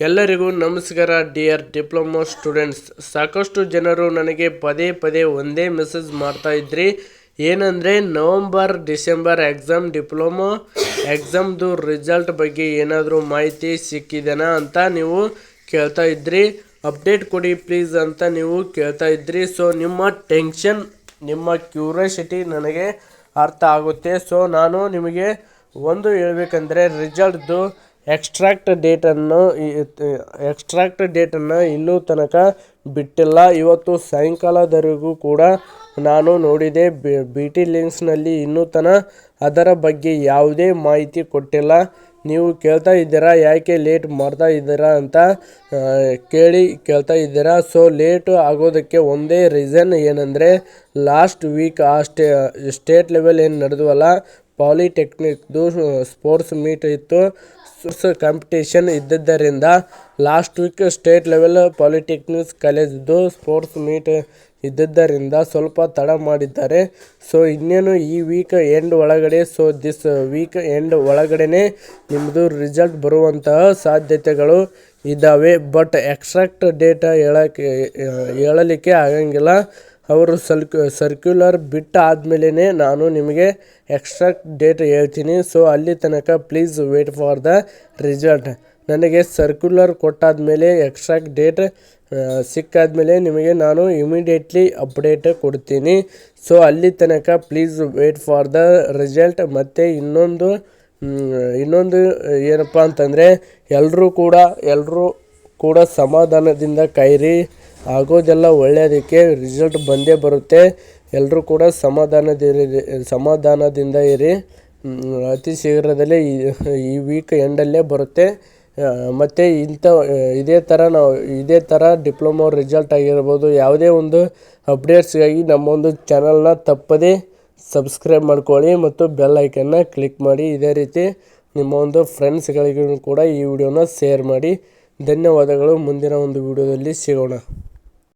ಎಲ್ಲರಿಗೂ ನಮಸ್ಕಾರ dear diploma students. ಸಾಕಷ್ಟು ಜನರು ನನಗೆ ಪದೇ ಪದೇ ಒಂದೇ ಮೆಸೇಜ್ ಮಾಡ್ತಾ ಇದ್ರಿ, ಏನಂದರೆ ನವಂಬರ್ ಡಿಸೆಂಬರ್ ಎಕ್ಸಾಮ್ ಡಿಪ್ಲೊಮಾ ಎಕ್ಸಾಮ್ದು ರಿಸಲ್ಟ್ ಬಗ್ಗೆ ಏನಾದರೂ ಮಾಹಿತಿ ಸಿಕ್ಕಿದೆನಾ ಅಂತ ನೀವು ಕೇಳ್ತಾ ಇದ್ರಿ. ಅಪ್ಡೇಟ್ ಕೊಡಿ ಪ್ಲೀಸ್ ಅಂತ ನೀವು ಕೇಳ್ತಾ ಇದ್ರಿ. ಸೊ ನಿಮ್ಮ ಟೆನ್ಷನ್, ನಿಮ್ಮ ಕ್ಯೂರಿಯಾಸಿಟಿ ನನಗೆ ಅರ್ಥ ಆಗುತ್ತೆ. ಸೊ ನಾನು ನಿಮಗೆ ಒಂದು ಹೇಳಬೇಕಂದ್ರೆ ರಿಸಲ್ಟ್ದು ಎಕ್ಸ್ಟ್ರಾಕ್ಟ್ ಡೇಟನ್ನು ಇನ್ನೂ ತನಕ ಬಿಟ್ಟಿಲ್ಲ. ಇವತ್ತು ಸಾಯಂಕಾಲದವರೆಗೂ ಕೂಡ ನಾನು ನೋಡಿದೆ, BT ಲಿಂಕ್ಸ್ನಲ್ಲಿ ಇನ್ನೂ ಅದರ ಬಗ್ಗೆ ಯಾವುದೇ ಮಾಹಿತಿ ಕೊಟ್ಟಿಲ್ಲ. ನೀವು ಕೇಳ್ತಾ ಇದ್ದೀರಾ ಯಾಕೆ ಲೇಟ್ ಮಾಡ್ತಾ ಇದ್ದೀರಾ ಅಂತ ಕೇಳ್ತಾ ಇದ್ದೀರಾ. ಸೊ ಲೇಟು ಆಗೋದಕ್ಕೆ ಒಂದೇ ರೀಸನ್ ಏನಂದರೆ, ಲಾಸ್ಟ್ ವೀಕ್ ಸ್ಟೇಟ್ ಲೆವೆಲ್ ಏನು ನಡೆದವಲ್ಲ, ಪಾಲಿಟೆಕ್ನಿಕ್ದು ಸ್ಪೋರ್ಟ್ಸ್ ಮೀಟ್ ಇತ್ತು, ಕಾಂಪಿಟೇಷನ್ ಇದ್ದಿದ್ದರಿಂದ ಲಾಸ್ಟ್ ವೀಕ್ ಸ್ಟೇಟ್ ಲೆವೆಲ್ ಪಾಲಿಟೆಕ್ನಿಕ್ಸ್ ಕಾಲೇಜ್ದು ಸ್ಪೋರ್ಟ್ಸ್ ಮೀಟ್ ಇದ್ದಿದ್ದರಿಂದ ಸ್ವಲ್ಪ ತಡ ಮಾಡಿದ್ದಾರೆ. ಸೊ ಇನ್ನೇನು ಈ ವೀಕ್ ಎಂಡ್ ಒಳಗಡೆ, ದಿಸ್ ವೀಕ್ ಎಂಡ್ ಒಳಗಡೆ ನಿಮ್ಮದು ರಿಸಲ್ಟ್ ಬರುವಂತಹ ಸಾಧ್ಯತೆಗಳು ಇದ್ದಾವೆ. ಬಟ್ ಎಕ್ಸಾಕ್ಟ್ ಡೇಟಾ ಹೇಳಲಿಕ್ಕೆ ಆಗಂಗಿಲ್ಲ. ಅವರು ಸರ್ಕ್ಯುಲರ್ ಬಿಟ್ಟ ಆದಮೇಲೆ ನಾನು ನಿಮಗೆ ಎಕ್ಸಾಕ್ಟ್ ಡೇಟ್ ಹೇಳ್ತೀನಿ. ಸೊ ಅಲ್ಲಿ ತನಕ please wait for the result. ನನಗೆ ಸರ್ಕ್ಯುಲರ್ ಕೊಟ್ಟಾದಮೇಲೆ ಎಕ್ಸಾಕ್ಟ್ ಡೇಟ್ ಸಿಕ್ಕಾದ್ಮೇಲೆ ನಿಮಗೆ ನಾನು ಇಮಿಡಿಯೇಟ್ಲಿ ಅಪ್ಡೇಟ್ ಕೊಡ್ತೀನಿ. ಸೊ ಅಲ್ಲಿ ತನಕ please wait for the result. ಮತ್ತು ಇನ್ನೊಂದು ಏನಪ್ಪ ಅಂತಂದರೆ, ಎಲ್ಲರೂ ಕೂಡ ಸಮಾಧಾನದಿಂದ ಕಾಯಿರಿ. ಆಗೋದೆಲ್ಲ ಒಳ್ಳೆಯದಕ್ಕೆ, ರಿಸಲ್ಟ್ ಬಂದೇ ಬರುತ್ತೆ. ಎಲ್ಲರೂ ಕೂಡ ಸಮಾಧಾನದಿಂದ ಇರಿ. ಅತಿ ಶೀಘ್ರದಲ್ಲೇ ಈ ವೀಕ್ ಎಂಡಲ್ಲೇ ಬರುತ್ತೆ. ಮತ್ತು ಇದೇ ಥರ ಡಿಪ್ಲೊಮಾ ರಿಸಲ್ಟ್ ಆಗಿರ್ಬೋದು, ಯಾವುದೇ ಒಂದು ಅಪ್ಡೇಟ್ಸ್ಗಾಗಿ ನಮ್ಮ ಒಂದು ಚಾನಲ್ನ ತಪ್ಪದೇ ಸಬ್ಸ್ಕ್ರೈಬ್ ಮಾಡ್ಕೊಳ್ಳಿ ಮತ್ತು ಬೆಲ್ ಐಕನ್ನ ಕ್ಲಿಕ್ ಮಾಡಿ. ಇದೇ ರೀತಿ ನಿಮ್ಮ ಒಂದು ಫ್ರೆಂಡ್ಸ್ಗಳಿಗೂ ಕೂಡ ಈ ವಿಡಿಯೋನ ಶೇರ್ ಮಾಡಿ. ಧನ್ಯವಾದಗಳು. ಮುಂದಿನ ಒಂದು ವಿಡಿಯೋದಲ್ಲಿ ಸಿಗೋಣ.